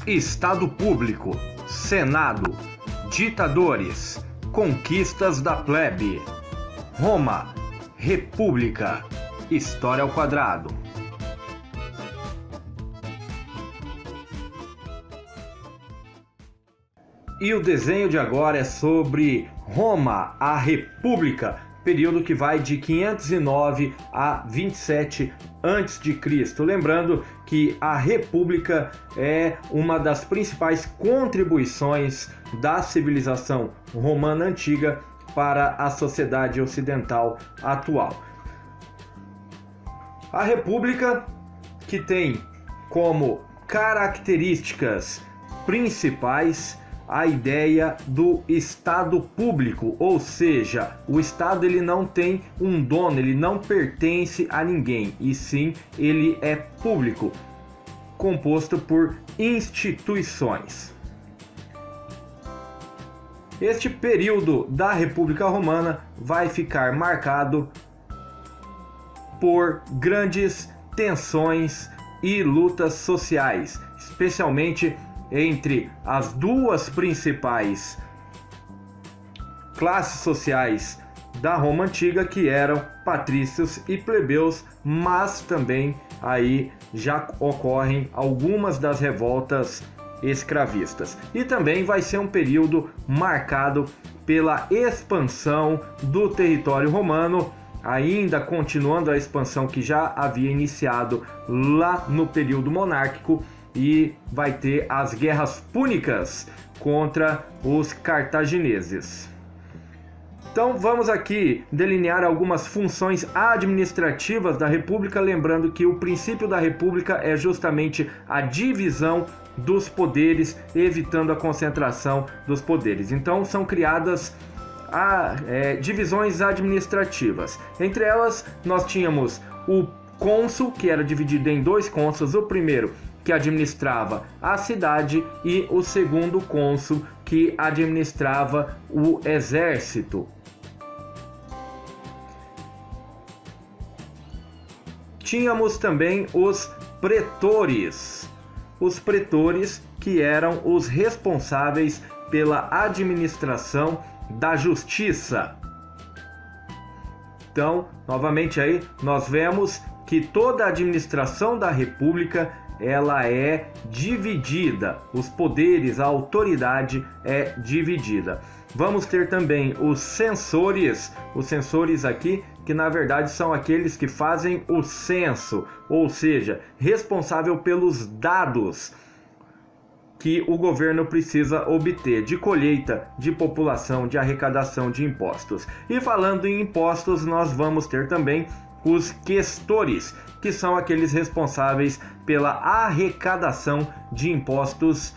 Estado Público, Senado, ditadores, conquistas da plebe, Roma, República, História ao quadrado. E o desenho de agora é sobre Roma, a República, período que vai de 509 a 27 a.C. Lembrando que a República é uma das principais contribuições da civilização romana antiga para a sociedade ocidental atual. A República, que tem como características principais a ideia do Estado público, ou seja, o Estado ele não tem um dono, ele não pertence a ninguém, e sim ele é público, composto por instituições. Este período da República Romana vai ficar marcado por grandes tensões e lutas sociais, especialmente entre as duas principais classes sociais da Roma antiga, que eram patrícios e plebeus, mas também aí já ocorrem algumas das revoltas escravistas. E também vai ser um período marcado pela expansão do território romano, ainda continuando a expansão que já havia iniciado lá no período monárquico, e vai ter as guerras púnicas contra os cartagineses. Então vamos aqui delinear algumas funções administrativas da República, lembrando que o princípio da República é justamente a divisão dos poderes, evitando a concentração dos poderes. Então são criadas divisões administrativas. Entre elas nós tínhamos o cônsul, que era dividido em dois cônsuls, o primeiro que administrava a cidade e o segundo cônsul que administrava o exército. Tínhamos também os pretores. Os pretores que eram os responsáveis pela administração da justiça. Então, novamente aí, nós vemos que toda a administração da República ela é dividida, os poderes, a autoridade é dividida. Vamos ter também os censores aqui, que na verdade são aqueles que fazem o censo, ou seja, responsável pelos dados que o governo precisa obter de colheita, de população, de arrecadação de impostos. E falando em impostos, nós vamos ter também os questores, que são aqueles responsáveis pela arrecadação de impostos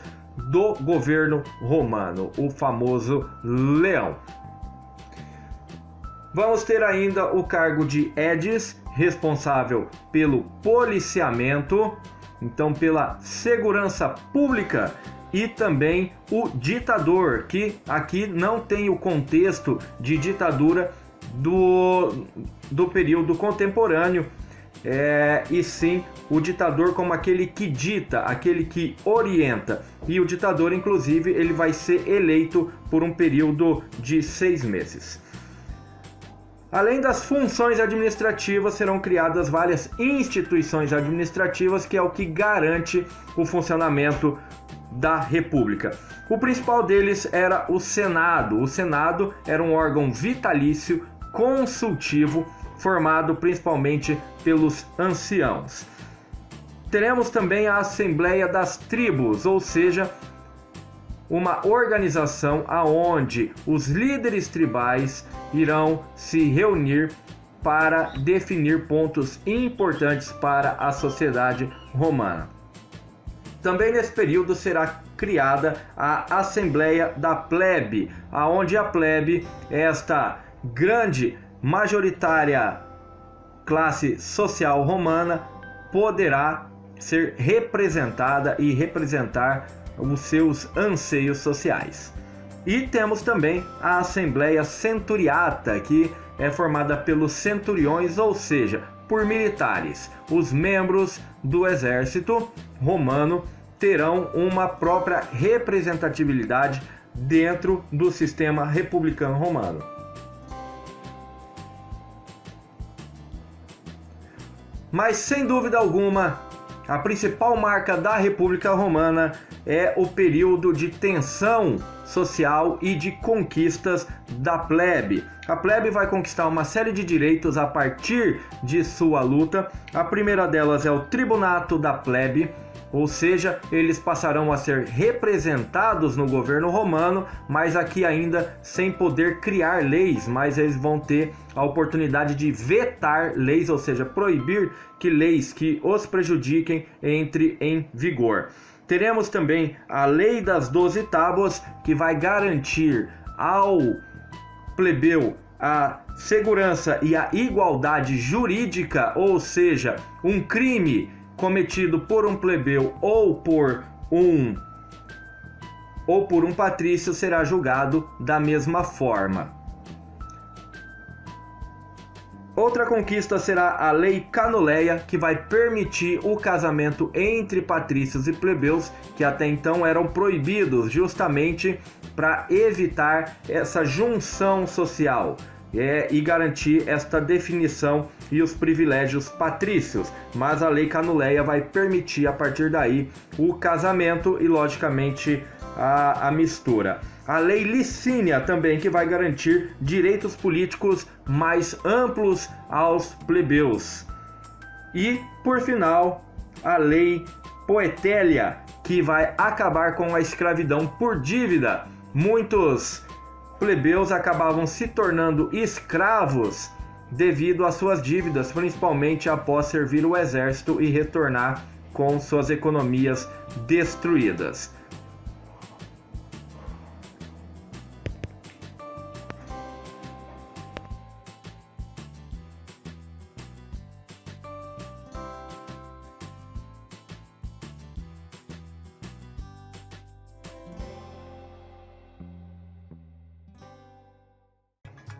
do governo romano, o famoso leão. Vamos ter ainda o cargo de edis, responsável pelo policiamento, então pela segurança pública, e também o ditador, que aqui não tem o contexto de ditadura do período contemporâneo, e sim o ditador como aquele que dita, aquele que orienta. E o ditador, inclusive, ele vai ser eleito por um período de 6 meses. Além das funções administrativas, serão criadas várias instituições administrativas, que é o que garante o funcionamento da República. O principal deles era o Senado. O Senado era um órgão vitalício, consultivo, formado principalmente pelos anciãos. Teremos também a Assembleia das Tribos, ou seja, uma organização aonde os líderes tribais irão se reunir para definir pontos importantes para a sociedade romana. Também nesse período será criada a Assembleia da Plebe, aonde a plebe, esta grande majoritária classe social romana, poderá ser representada e representar os seus anseios sociais. E temos também a Assembleia Centuriata, que é formada pelos centuriões, ou seja, por militares, os membros do exército romano, terão uma própria representatividade dentro do sistema republicano romano. Mas, sem dúvida alguma, a principal marca da República Romana é o período de tensão social e de conquistas da plebe. A plebe vai conquistar uma série de direitos a partir de sua luta. A primeira delas é o tribunato da plebe, ou seja, eles passarão a ser representados no governo romano, mas aqui ainda sem poder criar leis, mas eles vão ter a oportunidade de vetar leis, ou seja, proibir que leis que os prejudiquem entrem em vigor. Teremos também a Lei das 12 Tábuas, que vai garantir ao plebeu a segurança e a igualdade jurídica, ou seja, um crime cometido por um plebeu ou por um patrício será julgado da mesma forma. Outra conquista será a Lei Canuleia, que vai permitir o casamento entre patrícios e plebeus, que até então eram proibidos, justamente para evitar essa junção social e garantir esta definição e os privilégios patrícios. Mas a Lei Canuleia vai permitir, a partir daí, o casamento e, logicamente, a mistura. A Lei Licínia também, que vai garantir direitos políticos mais amplos aos plebeus. E, por final, a Lei Poetélia, que vai acabar com a escravidão por dívida. Muitos plebeus acabavam se tornando escravos devido às suas dívidas, principalmente após servir o exército e retornar com suas economias destruídas.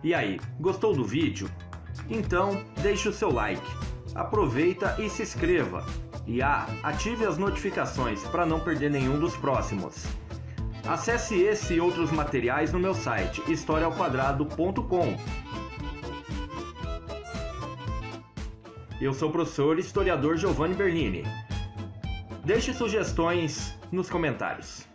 E aí, gostou do vídeo? Então deixe o seu like, aproveita e se inscreva. E ative as notificações para não perder nenhum dos próximos. Acesse esse e outros materiais no meu site historiaoquadrado.com. Eu sou o professor historiador Giovanni Bernini. Deixe sugestões nos comentários.